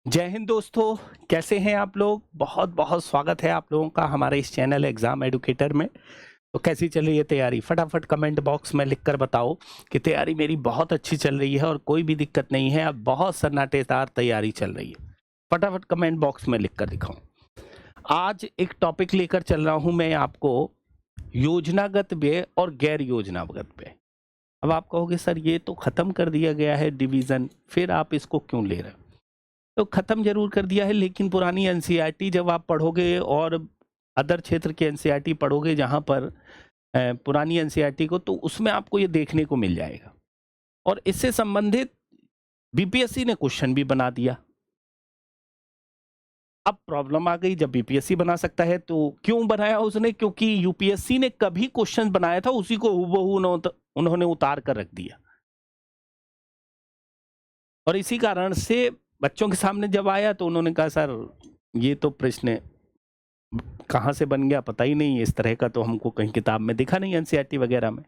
जय हिंद दोस्तों। कैसे हैं आप लोग? बहुत बहुत स्वागत है आप लोगों का हमारे इस चैनल एग्जाम एडुकेटर में। तो कैसी चल रही है तैयारी? फटाफट कमेंट बॉक्स में लिखकर बताओ कि तैयारी मेरी बहुत अच्छी चल रही है और कोई भी दिक्कत नहीं है, अब बहुत सन्नाटेदार तैयारी चल रही है। फटाफट कमेंट बॉक्स में लिखकर दिखाऊं। आज एक टॉपिक लेकर चल रहा हूं मैं आपको, योजनागत व्यय और गैर योजनागत व्यय। अब आप कहोगे सर ये तो खत्म कर दिया गया है डिवीजन, फिर आप इसको क्यों ले रहे हो? तो खत्म जरूर कर दिया है, लेकिन पुरानी एनसीईआरटी जब आप पढ़ोगे और अदर क्षेत्र की एनसीईआरटी पढ़ोगे जहां पर पुरानी एनसीईआरटी को, तो उसमें आपको ये देखने को मिल जाएगा। और इससे संबंधित बीपीएससी ने क्वेश्चन भी बना दिया। अब प्रॉब्लम आ गई, जब बीपीएससी बना सकता है तो क्यों बनाया उसने? क्योंकि यूपीएससी ने कभी क्वेश्चन बनाया था उसी को हूबहू उन्होंने उतार कर रख दिया। और इसी कारण से बच्चों के सामने जब आया तो उन्होंने कहा सर ये तो प्रश्न कहाँ से बन गया पता ही नहीं, इस तरह का तो हमको कहीं किताब में दिखा नहीं एनसीईआरटी वगैरह में।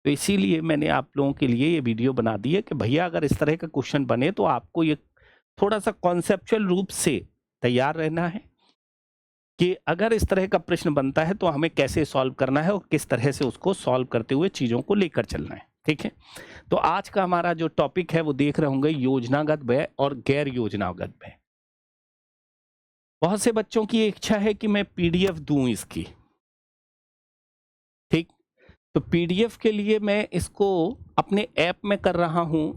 तो इसीलिए मैंने आप लोगों के लिए ये वीडियो बना दी है कि भैया अगर इस तरह का क्वेश्चन बने तो आपको ये थोड़ा सा कॉन्सेप्चुअल रूप से तैयार रहना है कि अगर इस तरह का प्रश्न बनता है तो हमें कैसे सॉल्व करना है और किस तरह से उसको सॉल्व करते हुए चीज़ों को लेकर चलना है। ठीक है, तो आज का हमारा जो टॉपिक है वो देख रहे होंगे योजनागत व्यय और गैर योजनागत व्यय। बहुत से बच्चों की इच्छा है कि मैं पीडीएफ दूं इसकी। ठीक, तो पीडीएफ के लिए मैं इसको अपने ऐप में कर रहा हूं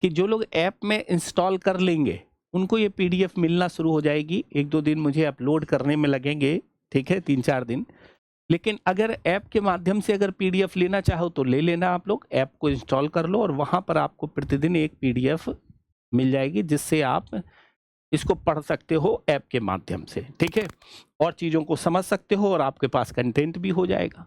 कि जो लोग ऐप में इंस्टॉल कर लेंगे उनको ये पीडीएफ मिलना शुरू हो जाएगी। 1-2 दिन मुझे अपलोड करने में लगेंगे, ठीक है, 3-4 दिन। लेकिन अगर ऐप के माध्यम से अगर पीडीएफ लेना चाहो तो ले लेना, आप लोग ऐप को इंस्टॉल कर लो और वहां पर आपको प्रतिदिन एक पीडीएफ मिल जाएगी जिससे आप इसको पढ़ सकते हो ऐप के माध्यम से। ठीक है, और चीज़ों को समझ सकते हो और आपके पास कंटेंट भी हो जाएगा,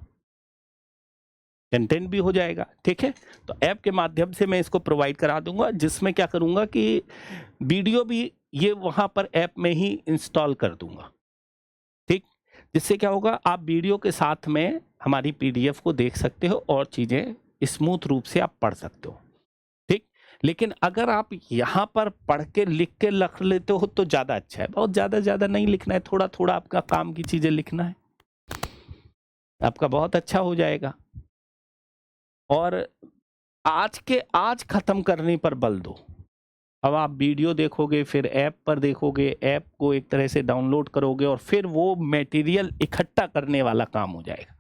कंटेंट भी हो जाएगा। ठीक है, तो ऐप के माध्यम से मैं इसको प्रोवाइड करा दूंगा, जिसमें क्या करूंगा कि वीडियो भी ये वहां पर ऐप में ही इंस्टॉल कर दूंगा। ठीक, जिससे क्या होगा, आप वीडियो के साथ में हमारी पीडीएफ को देख सकते हो और चीज़ें स्मूथ रूप से आप पढ़ सकते हो। ठीक, लेकिन अगर आप यहाँ पर पढ़ के लिख के रख लेते हो तो ज़्यादा अच्छा है। बहुत ज़्यादा नहीं लिखना है, थोड़ा थोड़ा आपका काम की चीज़ें लिखना है, आपका बहुत अच्छा हो जाएगा। और आज के आज खत्म करने पर बल दो। अब आप वीडियो देखोगे, फिर ऐप पर देखोगे, ऐप को एक तरह से डाउनलोड करोगे और फिर वो मटेरियल इकट्ठा करने वाला काम हो जाएगा।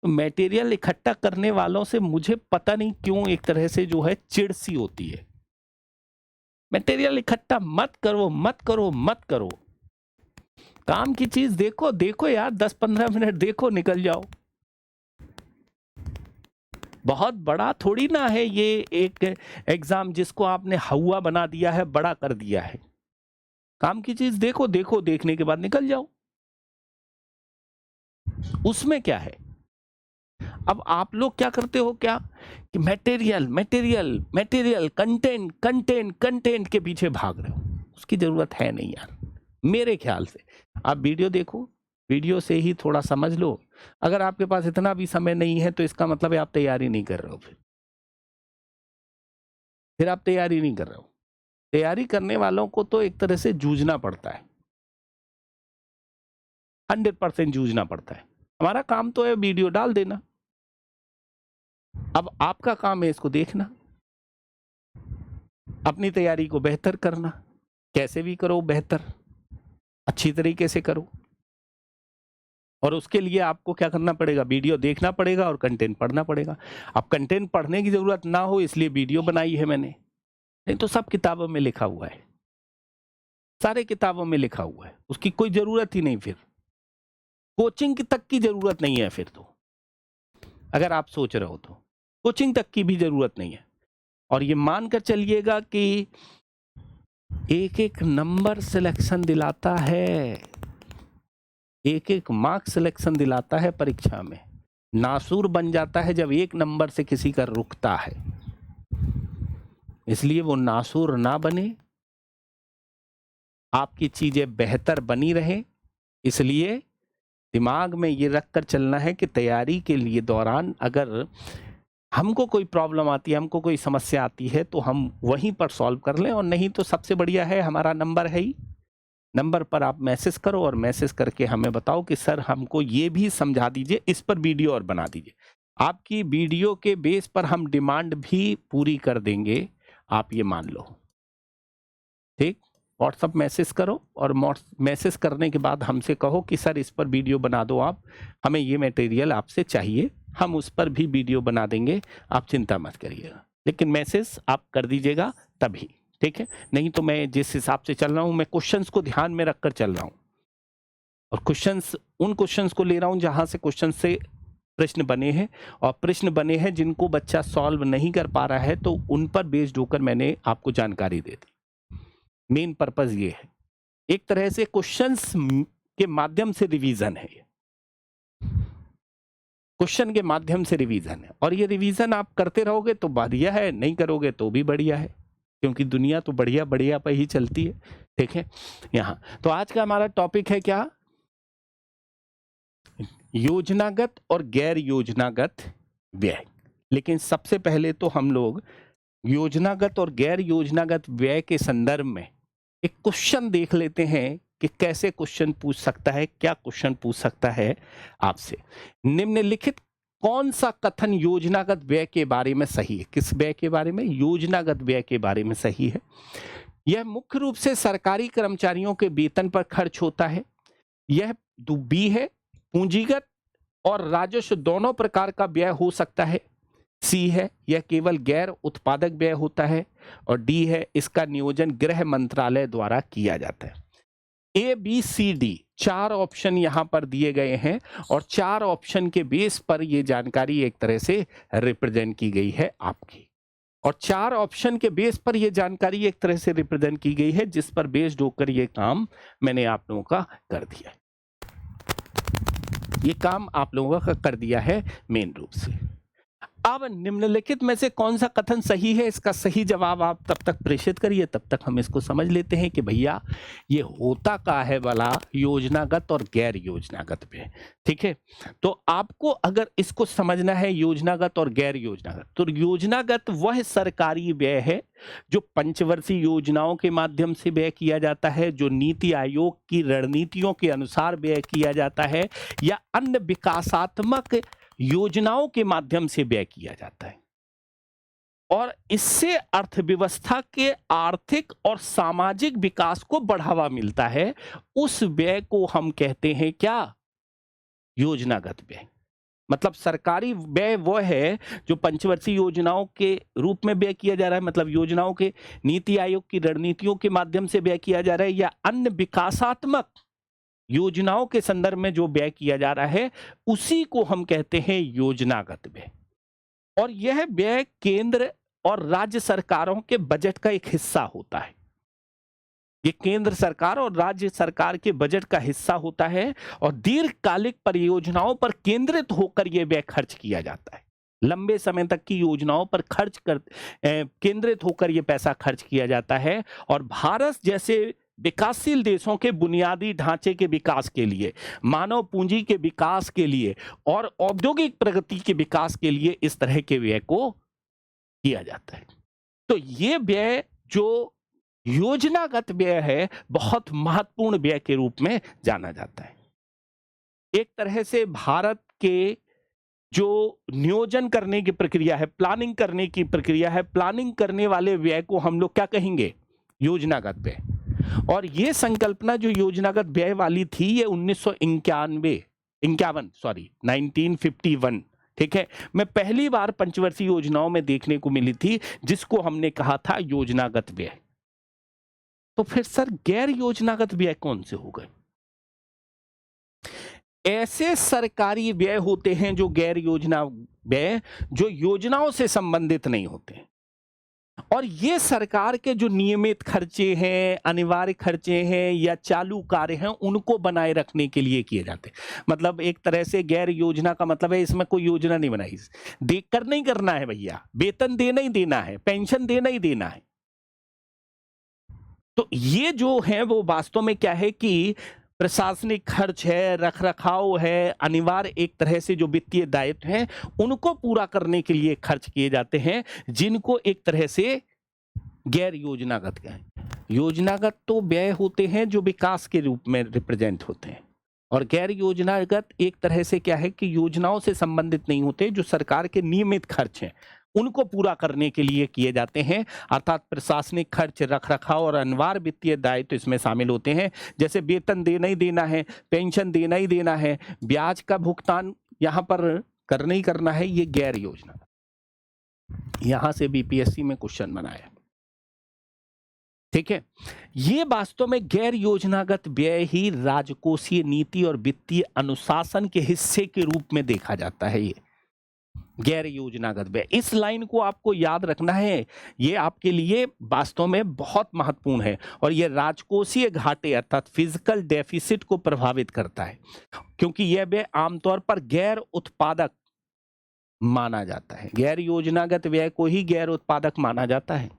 तो मटेरियल इकट्ठा करने वालों से मुझे पता नहीं क्यों एक तरह से जो है चिढ़ सी होती है। मटेरियल इकट्ठा मत करो, मत करो, मत करो। काम की चीज देखो, देखो यार, 10-15 मिनट देखो, निकल जाओ। बहुत बड़ा थोड़ी ना है ये एक एग्जाम जिसको आपने हवा बना दिया है, बड़ा कर दिया है। काम की चीज देखो, देखो, देखने के बाद निकल जाओ। उसमें क्या है? अब आप लोग क्या करते हो, क्या कि material material material, content content content के पीछे भाग रहे हो। उसकी जरूरत है नहीं यार, मेरे ख्याल से। आप वीडियो देखो, वीडियो से ही थोड़ा समझ लो। अगर आपके पास इतना भी समय नहीं है तो इसका मतलब है आप तैयारी नहीं कर रहे हो। फिर आप तैयारी नहीं कर रहे हो। तैयारी करने वालों को तो एक तरह से जूझना पड़ता है, 100% जूझना पड़ता है। हमारा काम तो है वीडियो डाल देना, अब आपका काम है इसको देखना, अपनी तैयारी को बेहतर करना। कैसे भी करो, बेहतर अच्छी तरीके से करो। और उसके लिए आपको क्या करना पड़ेगा? वीडियो देखना पड़ेगा और कंटेंट पढ़ना पड़ेगा। अब कंटेंट पढ़ने की जरूरत ना हो इसलिए वीडियो बनाई है मैंने, नहीं तो सब किताबों में लिखा हुआ है, सारे किताबों में लिखा हुआ है, उसकी कोई जरूरत ही नहीं। फिर कोचिंग तक की जरूरत नहीं है फिर तो, अगर आप सोच रहे हो तो कोचिंग तक की भी जरूरत नहीं है। और ये मानकर चलिएगा कि एक एक नंबर सिलेक्शन दिलाता है, एक एक मार्क्स सिलेक्शन दिलाता है परीक्षा में। नासूर बन जाता है जब एक नंबर से किसी का रुकता है। इसलिए वो नासूर ना बने, आपकी चीजें बेहतर बनी रहे। इसलिए दिमाग में ये रख कर चलना है कि तैयारी के लिए दौरान अगर हमको कोई प्रॉब्लम आती है, हमको कोई समस्या आती है तो हम वहीं पर सॉल्व कर लें, और नहीं तो सबसे बढ़िया है हमारा नंबर है ही, नंबर पर आप मैसेज करो और मैसेज करके हमें बताओ कि सर हमको ये भी समझा दीजिए, इस पर वीडियो और बना दीजिए। आपकी वीडियो के बेस पर हम डिमांड भी पूरी कर देंगे, आप ये मान लो। ठीक, व्हाट्सअप मैसेज करो और मैसेज करने के बाद हमसे कहो कि सर इस पर वीडियो बना दो, आप हमें ये मटेरियल आपसे चाहिए, हम उस पर भी वीडियो बना देंगे, आप चिंता मत करिएगा। लेकिन मैसेज आप कर दीजिएगा तभी, ठीक है? नहीं तो मैं जिस हिसाब से चल रहा हूँ, मैं क्वेश्चंस को ध्यान में रखकर चल रहा हूँ, और उन क्वेश्चंस को ले रहा हूँ जहां से क्वेश्चन से प्रश्न बने हैं, और प्रश्न बने हैं जिनको बच्चा सॉल्व नहीं कर पा रहा है, तो उन पर बेस्ड होकर मैंने आपको जानकारी दे दी। मेन पर्पस ये है, एक तरह से क्वेश्चंस के माध्यम से रिवीजन है, क्वेश्चन के माध्यम से रिवीजन है, और ये रिवीजन आप करते रहोगे तो बढ़िया है, नहीं करोगे तो भी बढ़िया है, क्योंकि दुनिया तो बढ़िया बढ़िया पर ही चलती है। ठीक है, यहाँ तो आज का हमारा टॉपिक है क्या, योजनागत और गैर योजनागत व्यय। लेकिन सबसे पहले तो हम लोग योजनागत और गैर योजनागत व्यय के संदर्भ में एक क्वेश्चन देख लेते हैं कि कैसे क्वेश्चन पूछ सकता है, क्या क्वेश्चन पूछ सकता है आपसे। निम्नलिखित कौन सा कथन योजनागत व्यय के बारे में सही है? किस व्यय के बारे में? योजनागत व्यय के बारे में सही है। यह मुख्य रूप से सरकारी कर्मचारियों के वेतन पर खर्च होता है। यह बी है, पूंजीगत और राजस्व दोनों प्रकार का व्यय हो सकता है। सी है, यह केवल गैर उत्पादक व्यय होता है। और डी है, इसका नियोजन गृह मंत्रालय द्वारा किया जाता है। A B C D 4 option यहां पर दिए गए हैं, और 4 ऑप्शन के बेस पर यह जानकारी एक तरह से रिप्रेजेंट की गई है आपकी, और 4 ऑप्शन के बेस पर यह जानकारी एक तरह से रिप्रेजेंट की गई है, जिस पर बेस्ड होकर यह काम मैंने आप लोगों का कर दिया है। ये काम आप लोगों का कर दिया है मेन रूप से। अब निम्नलिखित में से कौन सा कथन सही है, इसका सही जवाब आप तब तक प्रेषित करिए, तब तक हम इसको समझ लेते हैं कि भैया ये होता का है वाला योजनागत और गैर योजनागत व्यय। ठीक है, तो आपको अगर इसको समझना है योजनागत और गैर योजनागत, तो योजनागत वह सरकारी व्यय है जो पंचवर्षीय योजनाओं के माध्यम से व्यय किया जाता है, जो नीति आयोग की रणनीतियों के अनुसार व्यय किया जाता है, या अन्य विकासात्मक योजनाओं के माध्यम से व्यय किया जाता है, और इससे अर्थव्यवस्था के आर्थिक और सामाजिक विकास को बढ़ावा मिलता है। उस व्यय को हम कहते हैं क्या? योजनागत व्यय। मतलब सरकारी व्यय वो है जो पंचवर्षीय योजनाओं के रूप में व्यय किया जा रहा है, मतलब योजनाओं के नीति आयोग की रणनीतियों के माध्यम से व्यय किया जा रहा है, या अन्य विकासात्मक योजनाओं के संदर्भ में जो व्यय किया जा रहा है, उसी को हम कहते हैं योजनागत व्यय। और यह व्यय केंद्र और राज्य सरकारों के बजट का एक हिस्सा होता है। ये केंद्र सरकार और राज्य सरकार के बजट का हिस्सा होता है, और दीर्घकालिक परियोजनाओं पर केंद्रित होकर यह व्यय खर्च किया जाता है। लंबे समय तक की योजनाओं पर केंद्रित होकर यह पैसा खर्च किया जाता है, और भारत जैसे विकासशील देशों के बुनियादी ढांचे के विकास के लिए, मानव पूंजी के विकास के लिए, और औद्योगिक प्रगति के विकास के लिए इस तरह के व्यय को किया जाता है। तो ये व्यय जो योजनागत व्यय है, बहुत महत्वपूर्ण व्यय के रूप में जाना जाता है। एक तरह से भारत के जो नियोजन करने की प्रक्रिया है, प्लानिंग करने की प्रक्रिया है, प्लानिंग करने वाले व्यय को हम लोग क्या कहेंगे? योजनागत व्यय। और ये संकल्पना जो योजनागत व्यय वाली थी, ये 1951 ठीक है, मैं पहली बार पंचवर्षीय योजनाओं में देखने को मिली थी, जिसको हमने कहा था योजनागत व्यय। तो फिर सर गैर योजनागत व्यय कौन से हो गए? ऐसे सरकारी व्यय होते हैं जो गैर योजना व्यय, जो योजनाओं से संबंधित नहीं होते, और ये सरकार के जो नियमित खर्चे हैं, अनिवार्य खर्चे हैं, या चालू कार्य हैं, उनको बनाए रखने के लिए किए जाते हैं। मतलब एक तरह से गैर योजना का मतलब है इसमें कोई योजना नहीं बनाई, देखकर नहीं करना है भैया, वेतन देना ही देना है, पेंशन देना ही देना है। तो ये जो है वो वास्तव में क्या है कि प्रशासनिक खर्च है, रखरखाव है, अनिवार्य एक तरह से जो वित्तीय दायित्व हैं, उनको पूरा करने के लिए खर्च किए जाते हैं, जिनको एक तरह से गैर योजनागत कहें। योजनागत तो व्यय होते हैं जो विकास के रूप में रिप्रेजेंट होते हैं, और गैर योजनागत एक तरह से क्या है कि योजनाओं से संबंधित नहीं होते, जो सरकार के नियमित खर्च हैं उनको पूरा करने के लिए किए जाते हैं। अर्थात प्रशासनिक खर्च, रखरखाव और अनिवार्य वित्तीय दायित्व इसमें शामिल होते हैं, जैसे वेतन देना ही देना है, पेंशन देना ही देना है, ब्याज का भुगतान यहाँ पर करना ही करना है, ये गैर योजना। यहां से बीपीएससी में क्वेश्चन बनाया, ठीक है। ये वास्तव में गैर योजनागत व्यय ही राजकोषीय नीति और वित्तीय अनुशासन के हिस्से के रूप में देखा जाता है। ये गैर योजनागत व्यय, इस लाइन को आपको याद रखना है, ये आपके लिए वास्तव में बहुत महत्वपूर्ण है, और ये राजकोषीय घाटे अर्थात फिजिकल डेफिसिट को प्रभावित करता है, क्योंकि यह व्यय आमतौर पर गैर उत्पादक माना जाता है। गैर योजनागत व्यय को ही गैर उत्पादक माना जाता है,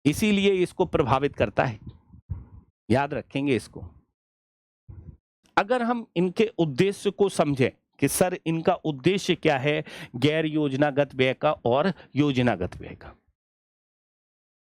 इसीलिए इसको प्रभावित करता है। याद रखेंगे इसको। अगर हम इनके उद्देश्य को समझें कि सर इनका उद्देश्य क्या है, गैर योजनागत व्यय का और योजनागत व्यय का,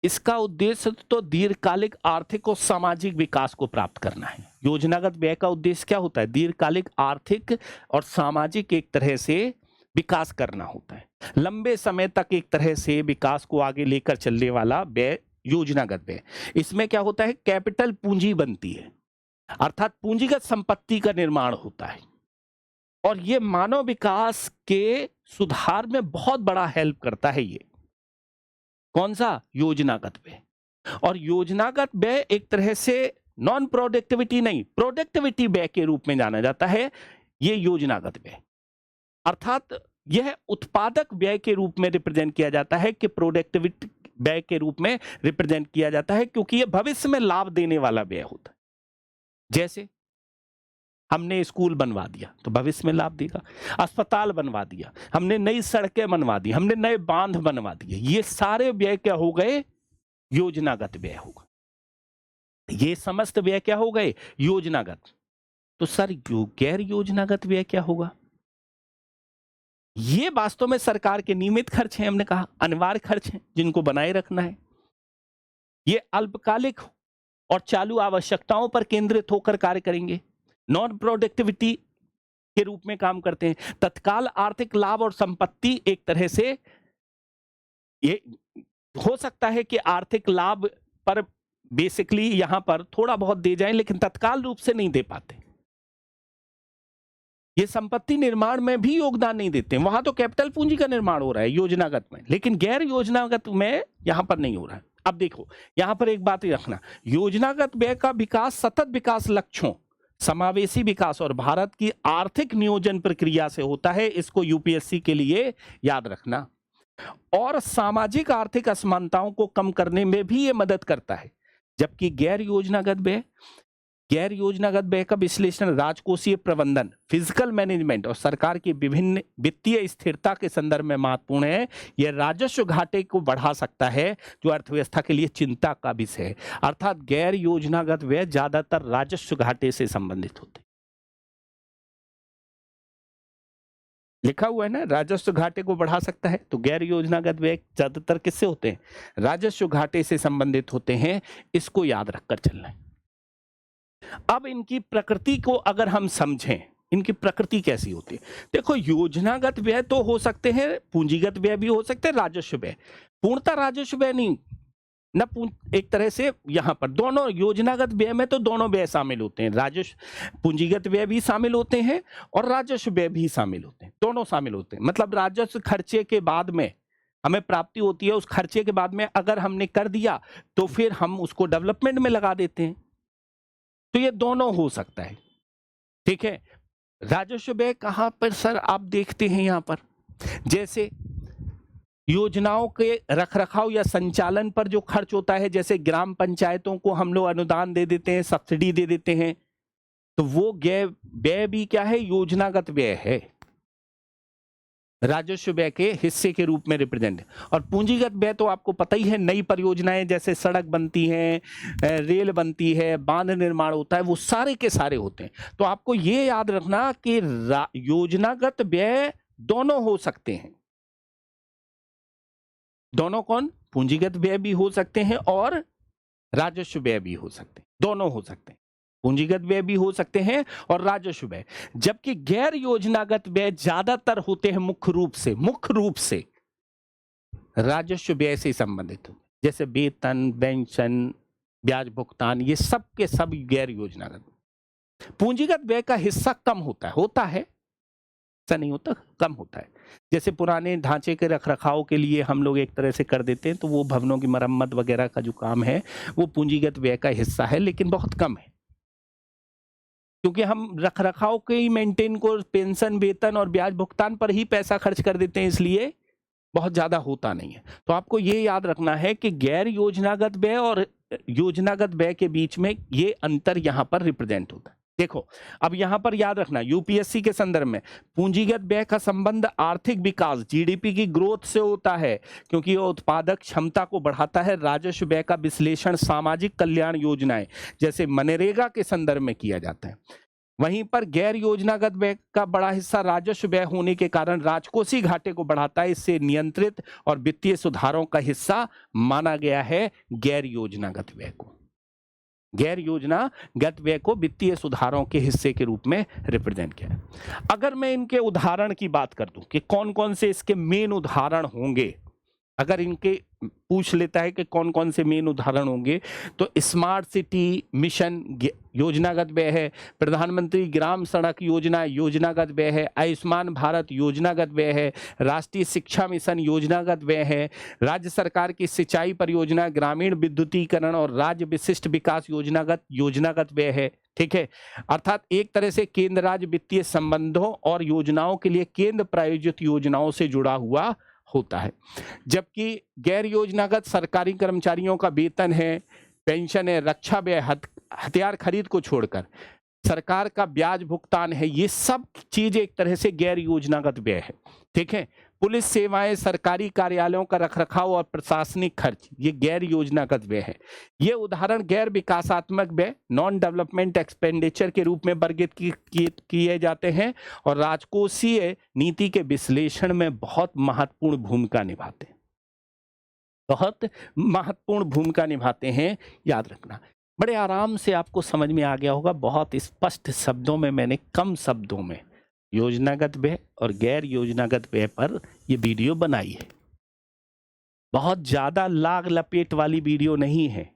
इसका उद्देश्य तो दीर्घकालिक आर्थिक और सामाजिक विकास को प्राप्त करना है। योजनागत व्यय का उद्देश्य क्या होता है? दीर्घकालिक आर्थिक और सामाजिक एक तरह से विकास करना होता है, लंबे समय तक एक तरह से विकास को आगे लेकर चलने वाला व्यय योजनागत व्यय। इसमें क्या होता है? कैपिटल पूंजी बनती है, अर्थात पूंजीगत संपत्ति का निर्माण होता है, और ये मानव विकास के सुधार में बहुत बड़ा हेल्प करता है। ये कौन सा? योजनागत व्यय। और योजनागत व्यय एक तरह से नॉन प्रोडक्टिविटी नहीं, प्रोडक्टिविटी व्यय के रूप में जाना जाता है। ये योजनागत व्यय अर्थात यह उत्पादक व्यय के रूप में रिप्रेजेंट किया जाता है कि प्रोडक्टिविटी व्यय के रूप में रिप्रेजेंट किया जाता है, क्योंकि यह भविष्य में लाभ देने वाला व्यय होता है। जैसे हमने स्कूल बनवा दिया तो भविष्य में लाभ देगा, अस्पताल बनवा दिया, हमने नई सड़कें बनवा दी, हमने नए बांध बनवा दिए, ये सारे व्यय क्या हो गए? योजनागत व्यय होगा। ये समस्त व्यय क्या हो गए? योजनागत। तो सर गैर योजनागत व्यय क्या होगा? ये वास्तव में सरकार के नियमित खर्च हैं, हमने कहा अनिवार्य खर्च हैं जिनको बनाए रखना है। ये अल्पकालिक और चालू आवश्यकताओं पर केंद्रित होकर कार्य करेंगे, नॉन प्रोडक्टिविटी के रूप में काम करते हैं। तत्काल आर्थिक लाभ और संपत्ति एक तरह से ये हो सकता है कि आर्थिक लाभ पर बेसिकली यहां पर थोड़ा बहुत दे जाएं, लेकिन तत्काल रूप से नहीं दे पाते। ये संपत्ति निर्माण में भी योगदान नहीं देते, वहां तो कैपिटल पूंजी का निर्माण हो रहा है योजनागत में, लेकिन गैर योजनागत में यहां पर नहीं हो रहा है। अब देखो यहां पर एक बात रखना, योजनागत व्यय का विकास सतत विकास लक्ष्यों, समावेशी विकास और भारत की आर्थिक नियोजन प्रक्रिया से होता है। इसको यूपीएससी के लिए याद रखना। और सामाजिक आर्थिक असमानताओं को कम करने में भी ये मदद करता है। जबकि गैर योजनागत व्यय का विश्लेषण राजकोषीय प्रबंधन, फिजिकल मैनेजमेंट और सरकार की विभिन्न वित्तीय स्थिरता के संदर्भ में महत्वपूर्ण है। यह राजस्व घाटे को बढ़ा सकता है, जो अर्थव्यवस्था के लिए चिंता का विषय है। अर्थात गैर योजनागत व्यय ज्यादातर राजस्व घाटे से संबंधित होते हैं। लिखा हुआ है ना, राजस्व घाटे को बढ़ा सकता है, तो गैर योजनागत व्यय ज्यादातर किससे होते हैं? राजस्व घाटे से संबंधित होते हैं। इसको याद रखकर चलना है। अब इनकी प्रकृति को अगर हम समझें, इनकी प्रकृति कैसी होती है? देखो योजनागत व्यय तो हो सकते हैं, पूंजीगत व्यय भी हो सकते हैं, राजस्व व्यय पूर्णतः राजस्व व्यय नहीं ना, एक तरह से यहां पर दोनों योजनागत व्यय में तो दोनों व्यय शामिल होते हैं, राजस्व पूंजीगत व्यय भी शामिल होते हैं और राजस्व व्यय भी शामिल होते हैं, दोनों शामिल होते हैं। मतलब राजस्व खर्चे के बाद में हमें प्राप्ति होती है, उस खर्चे के बाद में अगर हमने कर दिया तो फिर हम उसको डेवलपमेंट में लगा देते हैं, तो ये दोनों हो सकता है। ठीक है, राजस्व व्यय कहां पर सर आप देखते हैं? यहां पर जैसे योजनाओं के रखरखाव या संचालन पर जो खर्च होता है, जैसे ग्राम पंचायतों को हम लोग अनुदान दे देते हैं, सब्सिडी दे देते हैं, तो वो व्यय भी क्या है? योजनागत व्यय है। राजस्व व्यय के हिस्से के रूप में रिप्रेजेंट। और पूंजीगत व्यय तो आपको पता ही है, नई परियोजनाएं जैसे सड़क बनती हैं, रेल बनती है, बांध निर्माण होता है, वो सारे के सारे होते हैं। तो आपको ये याद रखना कि योजनागत व्यय दोनों हो सकते हैं। दोनों कौन? पूंजीगत व्यय भी हो सकते हैं और राजस्व व्यय भी हो सकते हैं, दोनों हो सकते हैं। पूंजीगत व्यय भी हो सकते हैं और राजस्व व्यय। जबकि गैर योजनागत व्यय ज्यादातर होते हैं मुख्य रूप से राजस्व व्यय से संबंधित हो, जैसे वेतन, पेंशन, ब्याज भुगतान, ये सब के सब गैर योजनागत। पूंजीगत व्यय का हिस्सा कम होता है, ऐसा नहीं होता, कम होता है। जैसे पुराने ढांचे के रखरखाव के लिए हम लोग एक तरह से कर देते हैं, तो वो भवनों की मरम्मत वगैरह का जो काम है वो पूंजीगत व्यय का हिस्सा है, लेकिन बहुत कम है, क्योंकि हम रखरखाव के ही मेंटेन को पेंशन, वेतन और ब्याज भुगतान पर ही पैसा खर्च कर देते हैं, इसलिए बहुत ज्यादा होता नहीं है। तो आपको ये याद रखना है कि गैर योजनागत व्यय और योजनागत व्यय के बीच में ये अंतर यहां पर रिप्रेजेंट होता है। देखो, अब यहां पर याद रखना, यूपीएससी के संदर्भ में पूंजीगत व्यय का संबंध आर्थिक विकास, जीडीपी की ग्रोथ से होता है, क्योंकि यह उत्पादक क्षमता को बढ़ाता है। राजस्व व्यय का विश्लेषण सामाजिक कल्याण योजनाएं जैसे मनरेगा के संदर्भ में किया जाता है। वहीं पर गैर योजनागत व्यय का बड़ा हिस्सा राजस्व व्यय होने के कारण राजकोषीय घाटे को बढ़ाता है। इससे नियंत्रित और वित्तीय सुधारों का हिस्सा माना गया है गैर योजनागत व्यय को। गैर योजनागत व्यय को वित्तीय सुधारों के हिस्से के रूप में रिप्रेजेंट किया है। अगर मैं इनके उदाहरण की बात कर दूं कि कौन कौन से इसके मेन उदाहरण होंगे, अगर इनके पूछ लेता है कि कौन कौन से मेन उदाहरण होंगे, तो स्मार्ट सिटी मिशन योजनागत व्यय है, प्रधानमंत्री ग्राम सड़क योजना योजनागत व्यय है, आयुष्मान भारत योजनागत व्यय है, राष्ट्रीय शिक्षा मिशन योजनागत व्यय है, राज्य सरकार की सिंचाई परियोजना, ग्रामीण विद्युतीकरण और राज्य विशिष्ट विकास योजनागत व्यय है। ठीक है, अर्थात एक तरह से केंद्र राज्य वित्तीय संबंधों और योजनाओं के लिए केंद्र प्रायोजित योजनाओं से जुड़ा हुआ होता है। जबकि गैर योजनागत सरकारी कर्मचारियों का वेतन है, पेंशन है, रक्षा व्यय, हथियार खरीद को छोड़कर सरकार का ब्याज भुगतान है, ये सब चीज एक तरह से गैर योजनागत व्यय है। ठीक है, पुलिस सेवाएं, सरकारी कार्यालयों का रखरखाव और प्रशासनिक खर्च, ये गैर योजनागत व्यय है। ये उदाहरण गैर विकासात्मक व्यय, नॉन डेवलपमेंट एक्सपेंडिचर के रूप में वर्गीकृत किए जाते हैं और राजकोषीय नीति के विश्लेषण में बहुत महत्वपूर्ण भूमिका निभाते हैं, बहुत महत्वपूर्ण भूमिका निभाते हैं। याद रखना, बड़े आराम से आपको समझ में आ गया होगा, बहुत स्पष्ट शब्दों में मैंने कम शब्दों में योजनागत व्यय और गैर योजनागत व्यय पर यह वीडियो बनाई है। बहुत ज्यादा लाग लपेट वाली वीडियो नहीं है,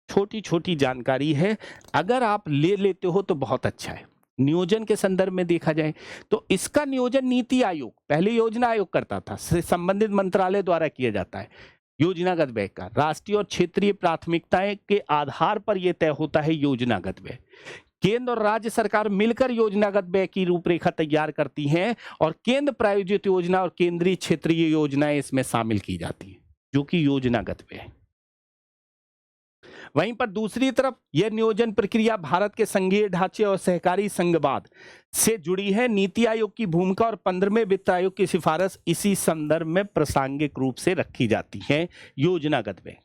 छोटी छोटी जानकारी है। अगर आप ले लेते हो तो बहुत अच्छा है। नियोजन के संदर्भ में देखा जाए तो इसका नियोजन नीति आयोग, पहले योजना आयोग करता था, संबंधित मंत्रालय द्वारा किया जाता है। योजनागत व्यय का राष्ट्रीय और क्षेत्रीय प्राथमिकताएं के आधार पर यह तय होता है। योजनागत व्यय केंद्र और राज्य सरकार मिलकर योजनागत व्यय की रूपरेखा तैयार करती हैं और केंद्र प्रायोजित योजना और केंद्रीय क्षेत्रीय योजनाएं इसमें शामिल की जाती हैं, जो कि योजनागत व्यय है। वहीं पर दूसरी तरफ यह नियोजन प्रक्रिया भारत के संघीय ढांचे और सहकारी संघवाद से जुड़ी है। नीति आयोग की भूमिका और 15वें वित्त आयोग की सिफारिश इसी संदर्भ में प्रासंगिक रूप से रखी जाती है। योजनागत व्यय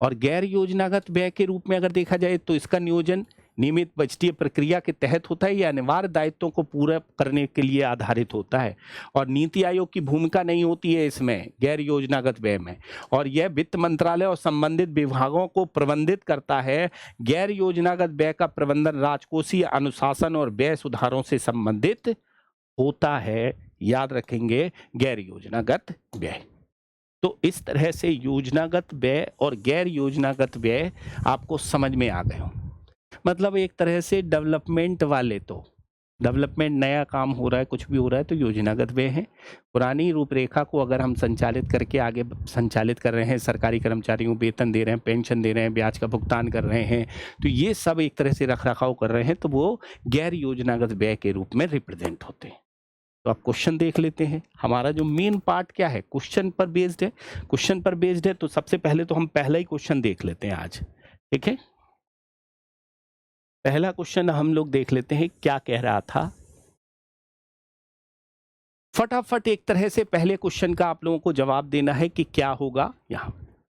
और गैर योजनागत व्यय के रूप में अगर देखा जाए तो इसका नियोजन नियमित बजटीय प्रक्रिया के तहत होता है। यह अनिवार्य दायित्वों को पूरा करने के लिए आधारित होता है और नीति आयोग की भूमिका नहीं होती है इसमें, गैर योजनागत व्यय में, और यह वित्त मंत्रालय और संबंधित विभागों को प्रबंधित करता है। गैर योजनागत व्यय का प्रबंधन राजकोषीय अनुशासन और व्यय सुधारों से संबंधित होता है। याद रखेंगे, गैर योजनागत व्यय। तो इस तरह से योजनागत व्यय और गैर योजनागत व्यय आपको समझ में आ गए हो। मतलब एक तरह से डेवलपमेंट वाले, तो डेवलपमेंट नया काम हो रहा है, कुछ भी हो रहा है तो योजनागत व्यय है। पुरानी रूपरेखा को अगर हम संचालित करके आगे संचालित कर रहे हैं, सरकारी कर्मचारियों को वेतन दे रहे हैं, पेंशन दे रहे हैं, ब्याज का भुगतान कर रहे हैं, तो ये सब एक तरह से रखरखाव कर रहे हैं, तो वो गैर योजनागत व्यय के रूप में रिप्रेजेंट होते हैं। तो आप क्वेश्चन देख लेते हैं। हमारा जो मेन पार्ट क्या है, क्वेश्चन पर बेस्ड है। क्वेश्चन पर बेस्ड है तो सबसे पहले तो हम पहला ही क्वेश्चन देख लेते हैं आज। ठीक है, पहला क्वेश्चन हम लोग देख लेते हैं, क्या कह रहा था। फटाफट एक तरह से पहले क्वेश्चन का आप लोगों को जवाब देना है कि क्या होगा यहां।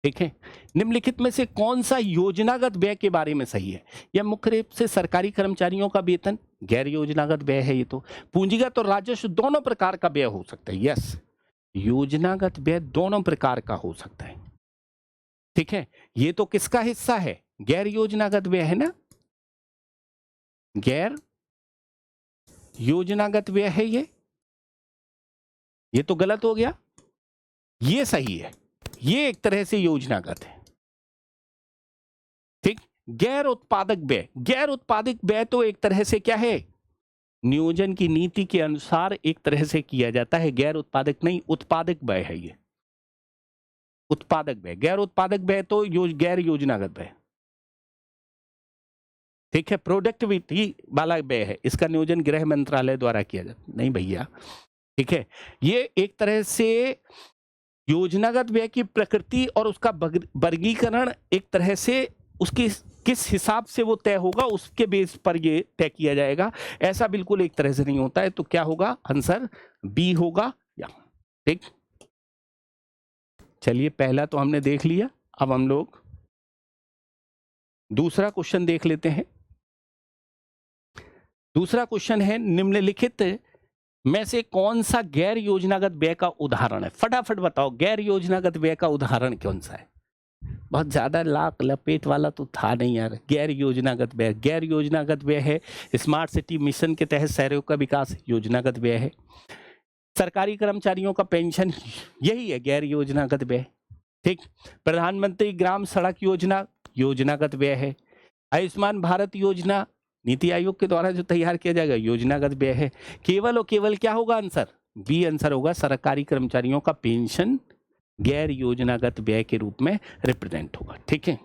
ठीक है, निम्नलिखित में से कौन सा योजनागत व्यय के बारे में सही है? यह मुख्य रूप से सरकारी कर्मचारियों का वेतन, गैर योजनागत व्यय है। ये तो पूंजीगत और राजस्व दोनों प्रकार का व्यय हो सकता है। यस, योजनागत व्यय दोनों प्रकार का हो सकता है। ठीक है, ये तो किसका हिस्सा है? गैर योजनागत व्यय है ना, गैर योजनागत व्यय है ये तो गलत हो गया, ये सही है, ये एक तरह से योजनागत है। ठीक, गैर उत्पादक व्यय, गैर उत्पादक व्यय तो एक तरह से क्या है, नियोजन की नीति के अनुसार एक तरह से किया जाता है। गैर उत्पादक नहीं, उत्पादक व्यय है ये, उत्पादक व्यय। गैर उत्पादक व्यय तो गैर योजनागत व्यय। ठीक है, प्रोडक्टिविटी वाला व्यय है, इसका नियोजन गृह मंत्रालय द्वारा किया जाता नहीं भैया। ठीक है, ये एक तरह से योजनागत व्यय की प्रकृति और उसका वर्गीकरण एक तरह से उसकी किस हिसाब से वो तय होगा उसके बेस पर ये तय किया जाएगा, ऐसा बिल्कुल एक तरह से नहीं होता है। तो क्या होगा आंसर? बी होगा या। ठीक, चलिए पहला तो हमने देख लिया, अब हम लोग दूसरा क्वेश्चन देख लेते हैं। दूसरा क्वेश्चन है, निम्नलिखित में से कौन सा गैर योजनागत व्यय का उदाहरण है? फटाफट बताओ, गैर योजनागत व्यय का उदाहरण कौन सा है? बहुत ज्यादा लाख लपेट वाला तो था नहीं यार। गैर योजनागत व्यय, गैर योजनागत व्यय है स्मार्ट सिटी मिशन के तहत शहरों का विकास, योजनागत व्यय है। सरकारी कर्मचारियों का पेंशन, यही है गैर योजनागत व्यय। ठीक, प्रधानमंत्री ग्राम सड़क योजना, योजनागत व्यय है। आयुष्मान भारत योजना नीति आयोग के द्वारा जो तैयार किया जाएगा, योजनागत व्यय है। केवल और केवल क्या होगा आंसर? बी आंसर होगा, सरकारी कर्मचारियों का पेंशन गैर योजनागत व्यय के रूप में रिप्रेजेंट होगा। ठीक है,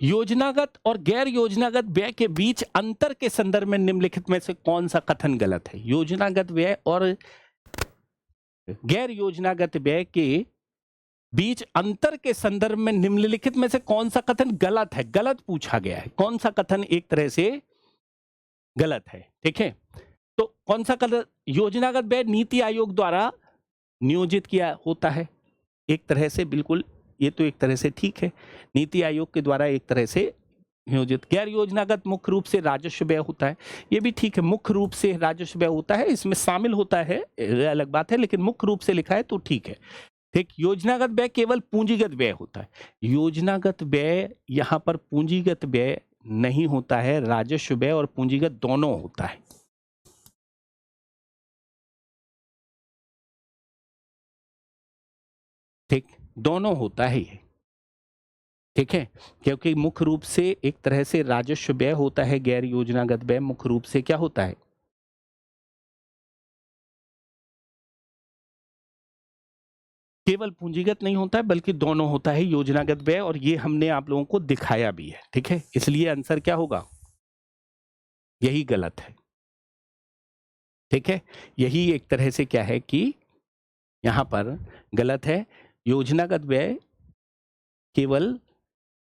योजनागत और गैर योजनागत व्यय के बीच अंतर के संदर्भ में निम्नलिखित में से कौन सा कथन गलत है? योजनागत व्यय और गैर योजनागत व्यय के बीच अंतर के संदर्भ में निम्नलिखित में से कौन सा कथन गलत है? गलत पूछा गया है, कौन सा कथन एक तरह से गलत है? ठीक है, तो कौन सा कथन? योजनागत व्यय नीति आयोग द्वारा नियोजित किया होता है एक तरह से, बिल्कुल ये तो एक तरह से ठीक है, नीति आयोग के द्वारा एक तरह से नियोजित। गैर योजनागत मुख्य रूप से राजस्व व्यय होता है, ये भी ठीक है, मुख्य रूप से राजस्व व्यय होता है, इसमें शामिल होता है अलग बात है, लेकिन मुख्य रूप से लिखा है तो ठीक है। ठीक, योजनागत व्यय केवल पूंजीगत व्यय होता है। योजनागत व्यय यहां पर पूंजीगत व्यय नहीं होता है, राजस्व व्यय और पूंजीगत दोनों होता है। ठीक, दोनों होता है ये। ठीक है, क्योंकि मुख्य रूप से एक तरह से राजस्व व्यय होता है, गैर योजनागत व्यय मुख्य रूप से क्या होता है? केवल पूंजीगत नहीं होता है बल्कि दोनों होता है, योजनागत व्यय, और ये हमने आप लोगों को दिखाया भी है। ठीक है, इसलिए आंसर क्या होगा? यही गलत है। ठीक है, यही एक तरह से क्या है कि यहां पर गलत है। योजनागत व्यय केवल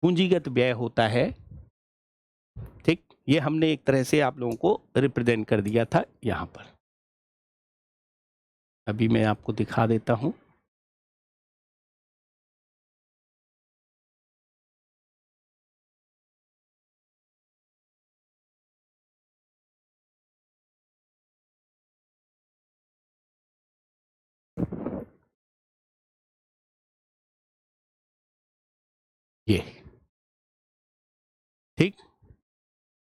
पूंजीगत व्यय होता है। ठीक, ये हमने एक तरह से आप लोगों को रिप्रेजेंट कर दिया था यहां पर। अभी मैं आपको दिखा देता हूं। ये ठीक,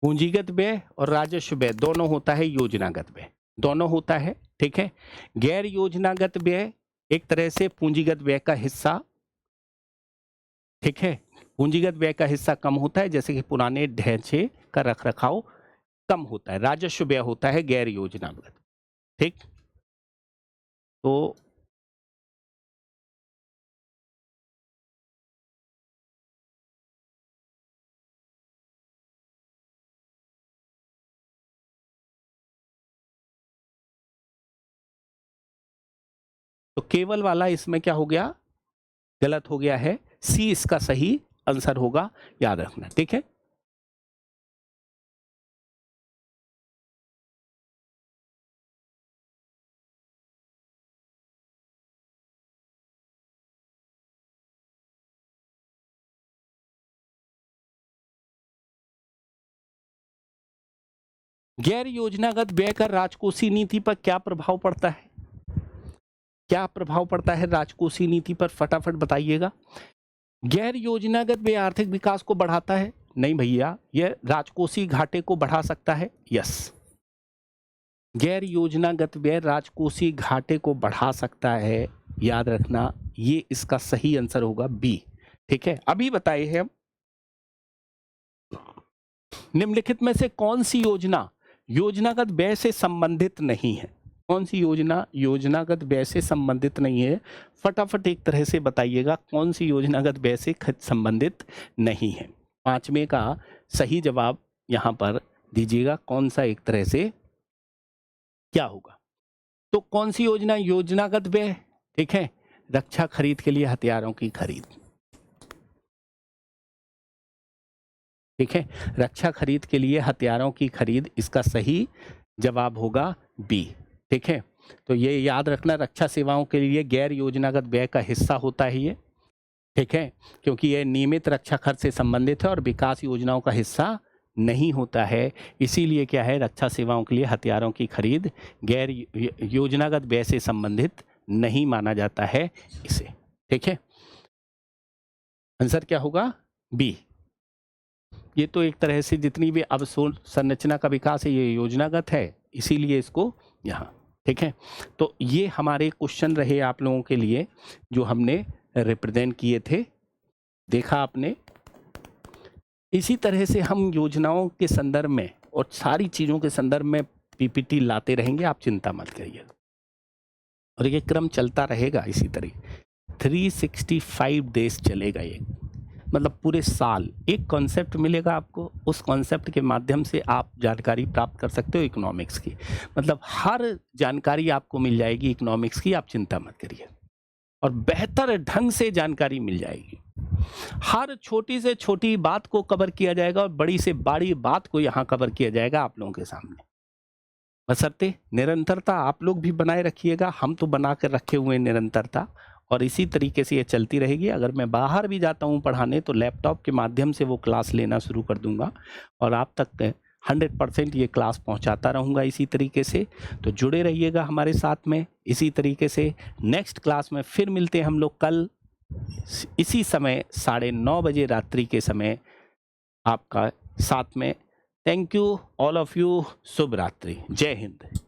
पूंजीगत व्यय और राजस्व व्यय दोनों होता है, योजनागत व्यय दोनों होता है। ठीक है, गैर योजनागत व्यय एक तरह से पूंजीगत व्यय का हिस्सा। ठीक है, पूंजीगत व्यय का हिस्सा कम होता है, जैसे कि पुराने ढांचे का रखरखाव कम होता है। राजस्व व्यय होता है गैर योजनागत। ठीक, तो केवल वाला इसमें क्या हो गया? गलत हो गया है। सी इसका सही आंसर होगा, याद रखना। ठीक है, गैर योजनागत व्यय का राजकोषीय नीति पर क्या प्रभाव पड़ता है? क्या प्रभाव पड़ता है राजकोषीय नीति पर? फटाफट बताइएगा। गैर योजनागत व्यय आर्थिक विकास को बढ़ाता है? नहीं भैया, यह राजकोषीय घाटे को बढ़ा सकता है। यस, गैर योजनागत व्यय राजकोषीय घाटे को बढ़ा सकता है, याद रखना, ये इसका सही आंसर होगा बी। ठीक है, अभी बताए हैं निम्नलिखित में से कौन सी योजना योजनागत व्यय से संबंधित नहीं है? कौन सी योजना योजनागत व्यय से संबंधित नहीं है? फटाफट एक तरह से बताइएगा कौन सी योजनागत व्यय से संबंधित नहीं है। पांचवें का सही जवाब यहां पर दीजिएगा, कौन सा एक तरह से क्या होगा। तो कौन सी योजना योजनागत व्यय? ठीक है, रक्षा खरीद के लिए हथियारों की खरीद। ठीक है, रक्षा खरीद के लिए हथियारों की खरीद, इसका सही जवाब होगा बी। ठीक है, तो ये याद रखना, रक्षा सेवाओं के लिए गैर योजनागत व्यय का हिस्सा होता है ये। ठीक है, क्योंकि ये नियमित रक्षा खर्च से संबंधित है और विकास योजनाओं का हिस्सा नहीं होता है, इसीलिए क्या है, रक्षा सेवाओं के लिए हथियारों की खरीद गैर योजनागत व्यय से संबंधित नहीं माना जाता है इसे। ठीक है, आंसर क्या होगा? बी। ये तो एक तरह से जितनी भी अवसंरचना का विकास है ये योजनागत है, इसीलिए इसको यहाँ। ठीक है, तो ये हमारे क्वेश्चन रहे आप लोगों के लिए जो हमने रिप्रेजेंट किए थे, देखा आपने। इसी तरह से हम योजनाओं के संदर्भ में और सारी चीज़ों के संदर्भ में पीपीटी लाते रहेंगे, आप चिंता मत करिए, और ये क्रम चलता रहेगा इसी तरह। 365 डेज चलेगा ये, मतलब पूरे साल एक कॉन्सेप्ट मिलेगा आपको, उस कॉन्सेप्ट के माध्यम से आप जानकारी प्राप्त कर सकते हो इकोनॉमिक्स की, मतलब हर जानकारी आपको मिल जाएगी इकोनॉमिक्स की, आप चिंता मत करिए, और बेहतर ढंग से जानकारी मिल जाएगी। हर छोटी से छोटी बात को कवर किया जाएगा और बड़ी से बड़ी बात को यहाँ कवर किया जाएगा आप लोगों के सामने। बशर्ते निरंतरता आप लोग भी बनाए रखिएगा, हम तो बना कर रखे हुए हैं निरंतरता, और इसी तरीके से ये चलती रहेगी। अगर मैं बाहर भी जाता हूँ पढ़ाने तो लैपटॉप के माध्यम से वो क्लास लेना शुरू कर दूंगा और आप तक 100% ये क्लास पहुँचाता रहूँगा इसी तरीके से। तो जुड़े रहिएगा हमारे साथ में इसी तरीके से। नेक्स्ट क्लास में फिर मिलते हैं हम लोग कल इसी समय 9:30 बजे रात्रि के समय आपका साथ में। Thank you all of you, शुभ रात्रि, जय हिंद।